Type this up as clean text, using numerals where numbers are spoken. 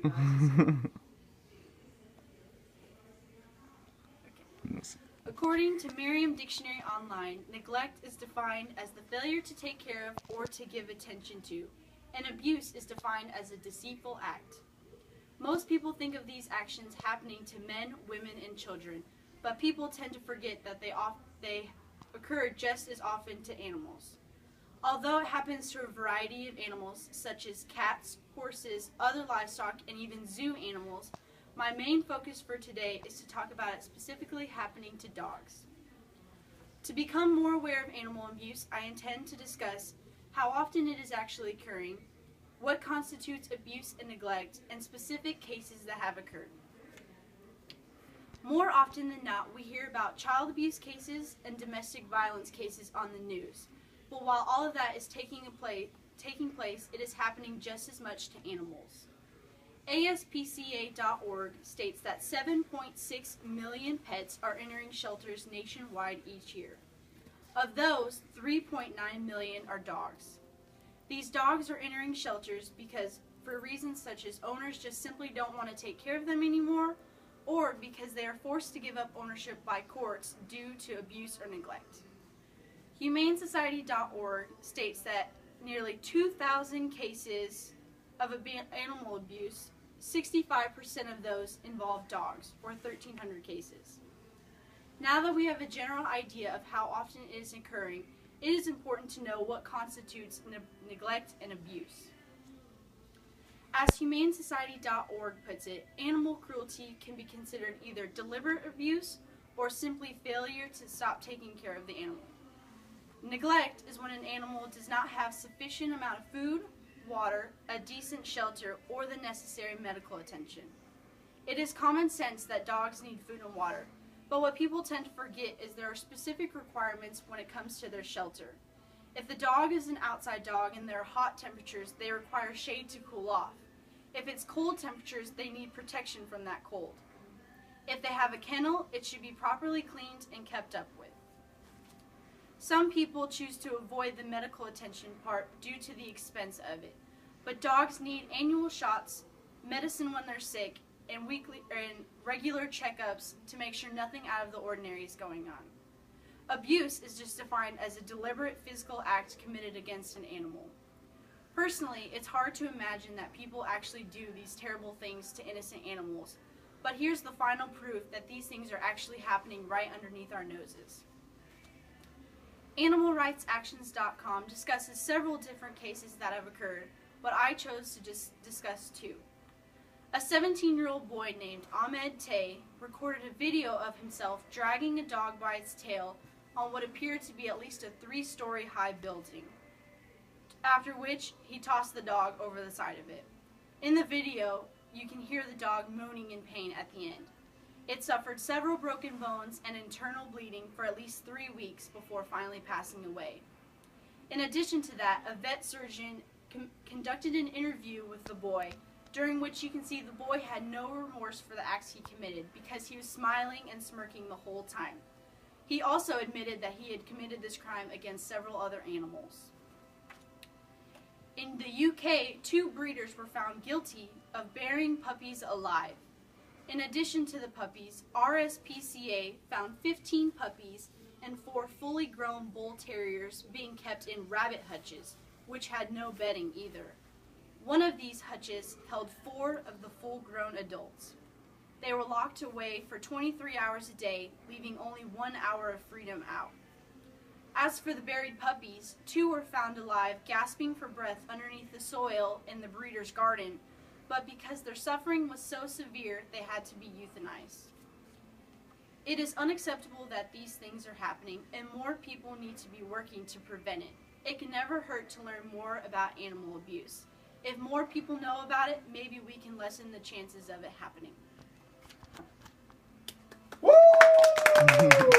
my God. Okay. According to Merriam Dictionary Online, neglect is defined as the failure to take care of or to give attention to, and abuse is defined as a deceitful act. Most people think of these actions happening to men, women, and children, but people tend to forget that they occur just as often to animals. Although it happens to a variety of animals, such as cats, horses, other livestock, and even zoo animals, my main focus for today is to talk about it specifically happening to dogs. To become more aware of animal abuse, I intend to discuss how often it is actually occurring, what constitutes abuse and neglect, and specific cases that have occurred. More often than not, we hear about child abuse cases and domestic violence cases on the news. But while all of that is taking place, it is happening just as much to animals. ASPCA.org states that 7.6 million pets are entering shelters nationwide each year. Of those, 3.9 million are dogs. These dogs are entering shelters because for reasons such as owners just simply don't want to take care of them anymore, or because they are forced to give up ownership by courts due to abuse or neglect. HumaneSociety.org states that nearly 2,000 cases of animal abuse, 65% of those involve dogs, or 1,300 cases. Now that we have a general idea of how often it is occurring, it is important to know what constitutes neglect and abuse. As HumaneSociety.org puts it, animal cruelty can be considered either deliberate abuse or simply failure to stop taking care of the animal. Neglect is when an animal does not have sufficient amount of food, water, a decent shelter, or the necessary medical attention. It is common sense that dogs need food and water, but what people tend to forget is there are specific requirements when it comes to their shelter. If the dog is an outside dog and there are hot temperatures, they require shade to cool off. If it's cold temperatures, they need protection from that cold. If they have a kennel, it should be properly cleaned and kept up with. Some people choose to avoid the medical attention part due to the expense of it, but dogs need annual shots, medicine when they're sick, and regular checkups to make sure nothing out of the ordinary is going on. Abuse is just defined as a deliberate physical act committed against an animal. Personally, it's hard to imagine that people actually do these terrible things to innocent animals, but here's the final proof that these things are actually happening right underneath our noses. AnimalRightsActions.com discusses several different cases that have occurred, but I chose to just discuss two. A 17-year-old boy named Ahmed Tay recorded a video of himself dragging a dog by its tail on what appeared to be at least a 3-story high building, after which he tossed the dog over the side of it. In the video, you can hear the dog moaning in pain at the end. It suffered several broken bones and internal bleeding for at least 3 weeks before finally passing away. In addition to that, a vet surgeon conducted an interview with the boy, during which you can see the boy had no remorse for the acts he committed because he was smiling and smirking the whole time. He also admitted that he had committed this crime against several other animals. In the UK, 2 breeders were found guilty of burying puppies alive. In addition to the puppies, RSPCA found 15 puppies and 4 fully grown bull terriers being kept in rabbit hutches, which had no bedding either. One of these hutches held 4 of the full-grown adults. They were locked away for 23 hours a day, leaving only 1 hour of freedom out. As for the buried puppies, 2 were found alive, gasping for breath underneath the soil in the breeder's garden, but because their suffering was so severe, they had to be euthanized. It is unacceptable that these things are happening, and more people need to be working to prevent it. It can never hurt to learn more about animal abuse. If more people know about it, maybe we can lessen the chances of it happening. Woo!